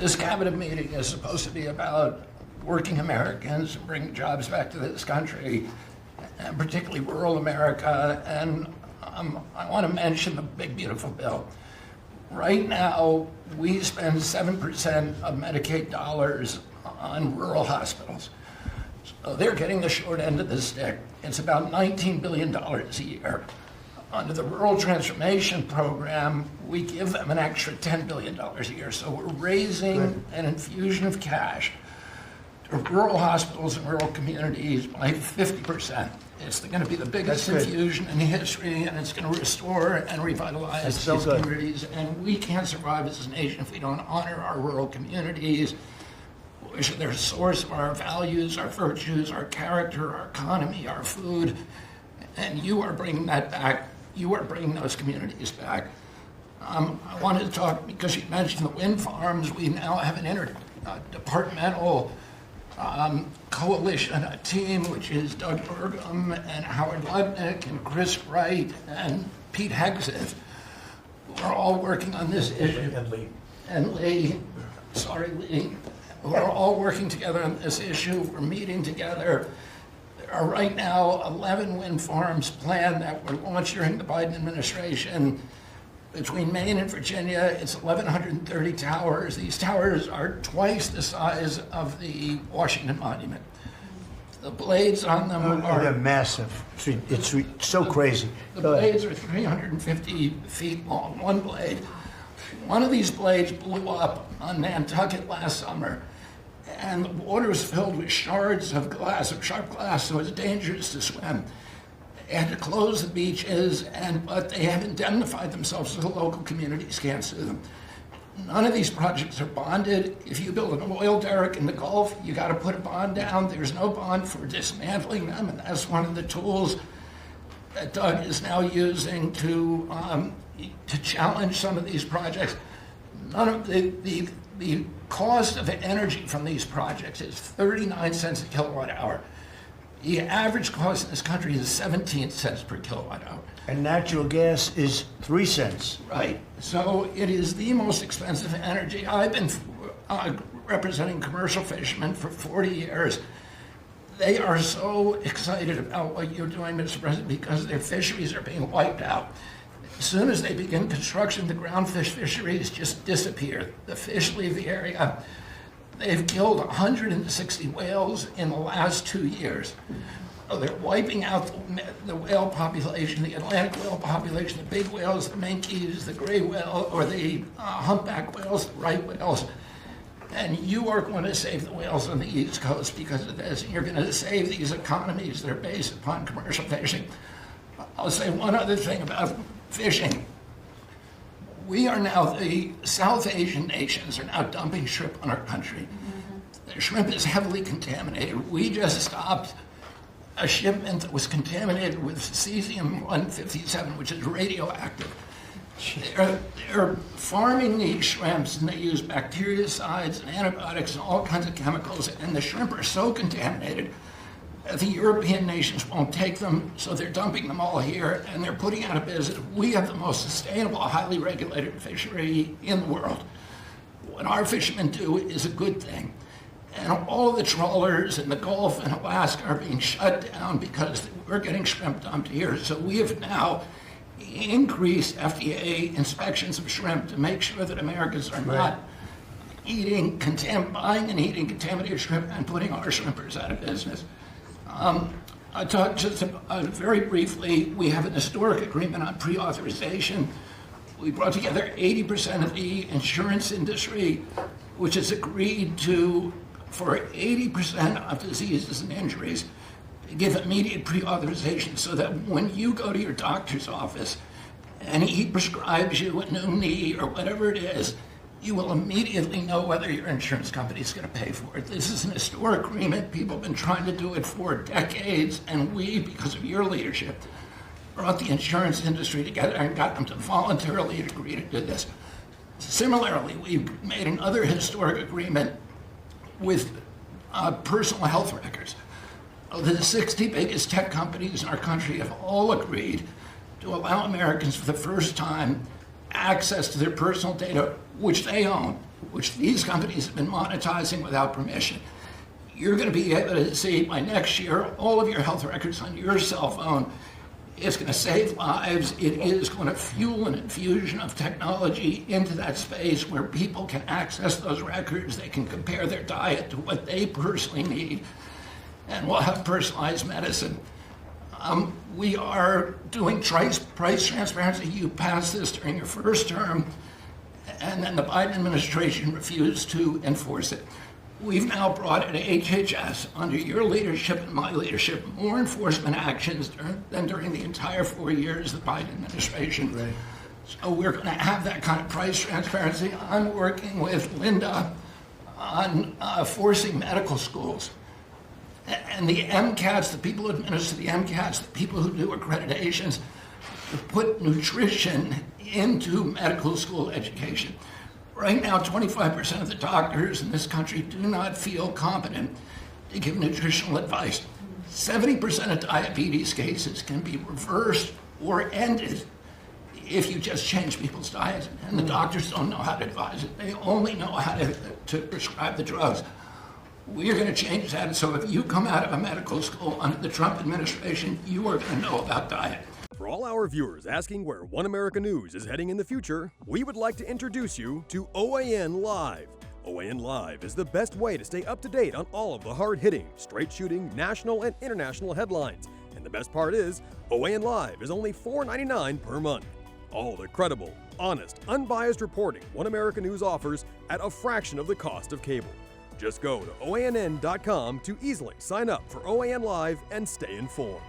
This cabinet meeting is supposed to be about working Americans and bringing jobs back to this country, and particularly rural America. And I want to mention the big, beautiful bill. Right now, we spend 7% of Medicaid dollars on rural hospitals. So they're getting the short end of the stick. It's about $19 billion a year. Under the Rural Transformation Program, we give them an extra $10 billion a year. So we're raising an infusion of cash to rural hospitals and rural communities by 50%. It's going to be the biggest infusion in history, and it's going to restore and revitalize these communities. And we can't survive as a nation if we don't honor our rural communities, which are the source of our values, our virtues, our character, our economy, our food. And you are bringing that back. You are bringing those communities back. I wanted to talk, because you mentioned the wind farms, we now have an interdepartmental coalition, a team, which is Doug Burgum and Howard Lutnick and Chris Wright and Pete Hegseth, who are all working on this issue. And Lee. Sorry, Lee. Who are all working together on this issue. We're meeting together. There are right now 11 wind farms planned that were launched during the Biden administration. Between Maine and Virginia, it's 1,130 towers. These towers are twice the size of the Washington Monument. The blades on them are... They're massive. It's so crazy. The blades are 350 feet long, one blade. One of these blades blew up on Nantucket last summer, and the water was filled with shards of glass, of sharp glass, so it's dangerous to swim. They had to close the beaches, but they have indemnified themselves so the local communities can't sue them. None of these projects are bonded. If you build an oil derrick in the Gulf, you got to put a bond down. There's no bond for dismantling them, and that's one of the tools that Doug is now using to challenge some of these projects. None of the cost of energy from these projects is 39 cents a kilowatt hour. The average cost in this country is 17 cents per kilowatt hour. And natural gas is 3 cents. Right. So it is the most expensive energy. I've been representing commercial fishermen for 40 years. They are so excited about what you're doing, Mr. President, because their fisheries are being wiped out. As soon as they begin construction, the groundfish fisheries just disappear. The fish leave the area. They've killed 160 whales in the last 2 years. So they're wiping out the whale population, the Atlantic whale population, the big whales, the minkies, the gray whale, or the humpback whales, the right whales. And you are going to save the whales on the East Coast because of this. And you're going to save these economies that are based upon commercial fishing. I'll say one other thing about fishing. We are now, the South Asian nations are now dumping shrimp on our country. The shrimp is heavily contaminated. We just stopped a shipment that was contaminated with cesium-157, which is radioactive. They're farming these shrimps, and they use bactericides and antibiotics and all kinds of chemicals, and the shrimp are so contaminated that the European nations won't take them, so they're dumping them all here, and they're putting out of business. We have the most sustainable, highly regulated fishery in the world. What our fishermen do is a good thing. And all of the trawlers in the Gulf and Alaska are being shut down because we're getting shrimp dumped here. So we have now increased FDA inspections of shrimp to make sure that Americans are not buying and eating contaminated shrimp and putting our shrimpers out of business. I talked just very briefly, we have an historic agreement on pre-authorization. We brought together 80% of the insurance industry, which has agreed to, for 80% of diseases and injuries, to give immediate pre-authorization so that when you go to your doctor's office and he prescribes you a new knee or whatever it is, you will immediately know whether your insurance company is going to pay for it. This is an historic agreement. People have been trying to do it for decades, and we, because of your leadership, brought the insurance industry together and got them to voluntarily agree to do this. Similarly, we've made another historic agreement with personal health records. The 60 biggest tech companies in our country have all agreed to allow Americans for the first time access to their personal data, which they own, which these companies have been monetizing without permission. You're going to be able to see by next year all of your health records on your cell phone. It's going to save lives. It is going to fuel an infusion of technology into that space where people can access those records. They can compare their diet to what they personally need, and we'll have personalized medicine. We are doing price transparency. You passed this during your first term, and then the Biden administration refused to enforce it. We've now brought in HHS, under your leadership and my leadership, more enforcement actions than during the entire 4 years of the Biden administration. Right. So we're going to have that kind of price transparency. I'm working with Linda on forcing medical schools. And the MCATs, the people who administer the MCATs, the people who do accreditations, to put nutrition into medical school education. Right now, 25% of the doctors in this country do not feel competent to give nutritional advice. 70% of diabetes cases can be reversed or ended if you just change people's diets. And the doctors don't know how to advise it. They only know how to prescribe the drugs. We're going to change that. So if you come out of a medical school under the Trump administration, you are going to know about diet. For all our viewers asking where One America News is heading in the future, we would like to introduce you to OAN Live. OAN Live is the best way to stay up to date on all of the hard-hitting, straight-shooting, national and international headlines. And the best part is, OAN Live is only $4.99 per month. All the credible, honest, unbiased reporting One America News offers at a fraction of the cost of cable. Just go to OANN.com to easily sign up for OAN Live and stay informed.